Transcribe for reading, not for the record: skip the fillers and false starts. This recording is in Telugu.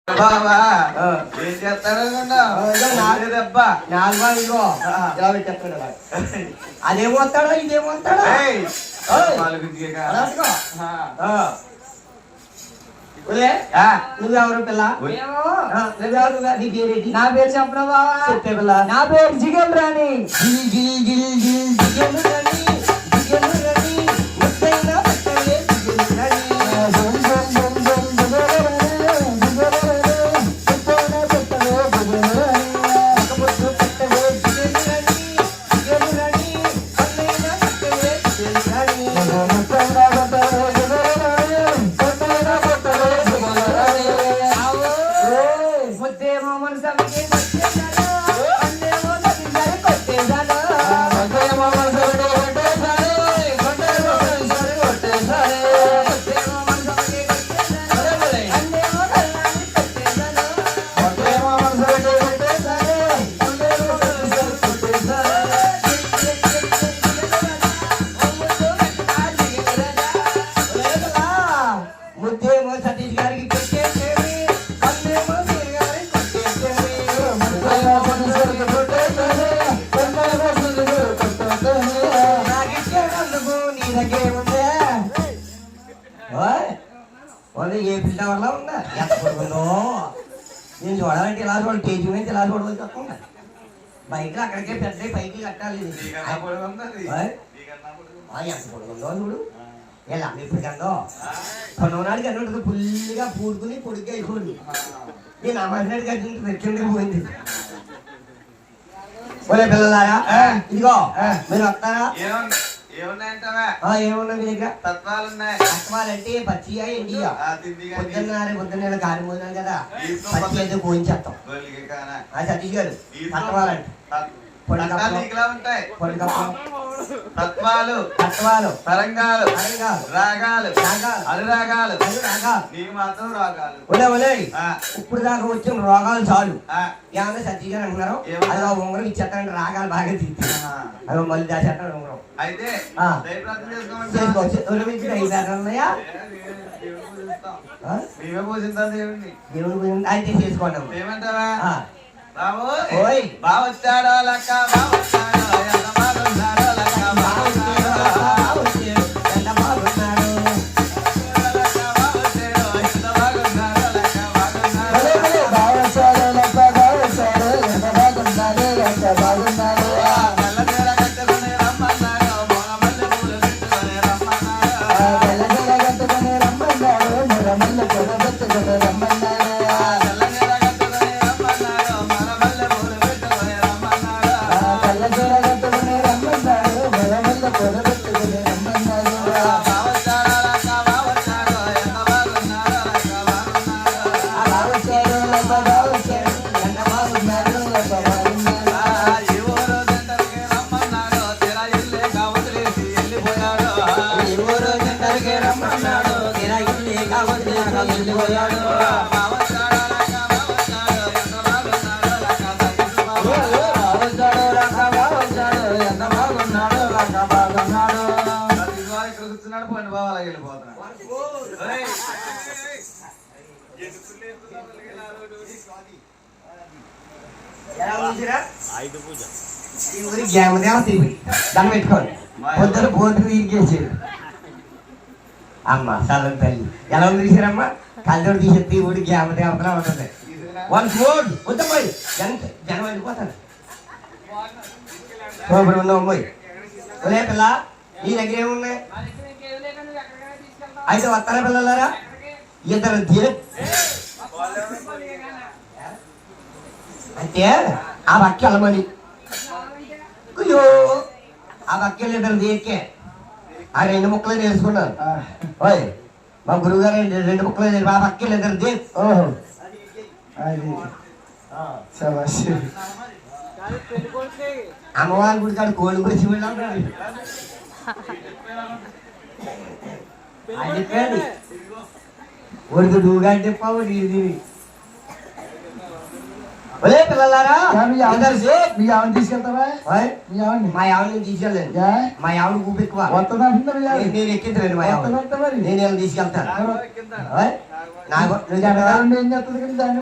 బాబా ఏం చేస్తాడనుకున్నా దెబ్బ నాలుగు అదేమో వస్తాడో ఇదేమో వస్తాడో నువ్వెవరు పిల్ల? నీ పేరేంటి? నా పేరు చెప్పడం బావా. చెప్పే పిల్ల. నా పేరు జిగల్ రాణి. జిల్ జిల్ జిల్ జిల్ జిగల్ రాణి, జిగల్ రాణి, ముద్దైనా పట్టలే జిగల్ రాణి. ఏ పిల్ల వల్ల ఉందా ఎంత పడుకుందో నేను చూడాలంటే ఇలా చూడాలి కేజీ నుంచి ఇలా చూడవచ్చు తప్పకుండా బైక్లో అక్కడికే పెద్ద పైకి కట్టాలి ఎంత పడుకుందో చూడు ఎలా ఇప్పుడు కందో కొనవనాడికి అన్నీ ఉంటుంది ఫుల్గా పూడుకుని పొడికి అయిపోయింది నేను అమ్మాయినాడు కట్టి రెక్కిండికి పోయింది పోలే పిల్లలారా ఇదిగో మీరు వస్తారా ఏమున్నా మీ దగ్గర తత్వాలున్నాయి తత్వాలంటే పచ్చియా ఎండియా పొద్దున్న కారి పోయినాను కదా పచ్చి అయితే పోయించేస్తాం సతీష్ గారు తత్వాలంటే తత్వాలు తత్వాలు తరంగాలు రాగాలు అనురాగాలు నీకు మాత్రం రాగాలు ఇప్పుడు దాకా వచ్చిన రోగాలు చాలు ఏమన్నా సతీష్ గారు అంటున్నారు అలా ఉంగరం ఇచ్చేస్తానంటే రాగాలు బాగా తీస్తాను అదో మళ్ళీ దాచేస్తాను ఉంగరం అయితే ఉన్నాయా దేవుని అయితే చేసుకున్నాం ఏమంటావా బాబు బావచ్చాడో లక్క బావచ్చాడో ఎంత బాగున్నాడో లక్క బావచ్చాడో ఎంత బాగున్నాడు ఎంత బాగున్నాడో లక్క బాగున్నాడు బావచ్చాడో లక్క బావచ్చాడో ఎంత బాగున్నాడో లక్క బాగున్నాడు తెల్లచీర కట్టుకుని రమ్మన్నాడు మొగమల్లె పూలు పెట్టుకుని రమ్మన్నాడు తెల్లచీర కట్టుకుని రమ్మన్నాడు మొగమల్లె పూలు పెట్టుకుని రమ్మన్నాడు పోయిన బాగా వెళ్ళిపోతున్నాడు దాన్ని పెట్టుకోండి పొద్దున బోర్డు తీసేసాడు అమ్మ సలం తల్లి ఎలా ఉంది తీసారమ్మా కళ్ళతోటి తీసేది ఊడి గ్యామ దేవతలా ఉంటుంది వన్ ఫోర్ వద్దమ్మాయి జనం వెళ్ళిపోతాడు సూపర్ ఉన్నావు అమ్మాయి ఒలే పిల్ల నీ దగ్గర ఏమున్నాయి అయితే వస్తారా పిల్లలారా ఇద్దరు అంటే ఆ బక్కి వెళ్ళమని అయ్యో ఆ బక్కెళ్ళు ఇద్దరు దేకే ఆ రెండు ముక్కలు నేర్చుకున్నాను ఓయ్ మా గురువు గారు రెండు ముక్కలు ఆ బక్కెళ్ళు ఇద్దరు దే ఓహో అమ్మవారి గుడి కాదు కోడి గురించి వెళ్ళాడు అది చెప్పాడు ఒడికి దూగా చెప్పావు ఇది ఒలే పిల్లలారా ఇద్దరు సేఫ్. మీ ఆవిడ తీసుకెళ్తావా? ఓయ్, మీ ఆవిడని మా ఆవిడని తీసుకెళ్ళలేదు. ఏ? మా ఆవిడ ఊపి ఎక్కువ. వస్తుందంటుందా మీ ఆవిడ? నేను ఎక్కించలేదు మా ఆవిడ. వస్తుందంట మరి. నేను తీసుకెళ్తాను. ఓయ్, నాకు నువ్వు ఏం చేస్తుంది కానీ దాన్ని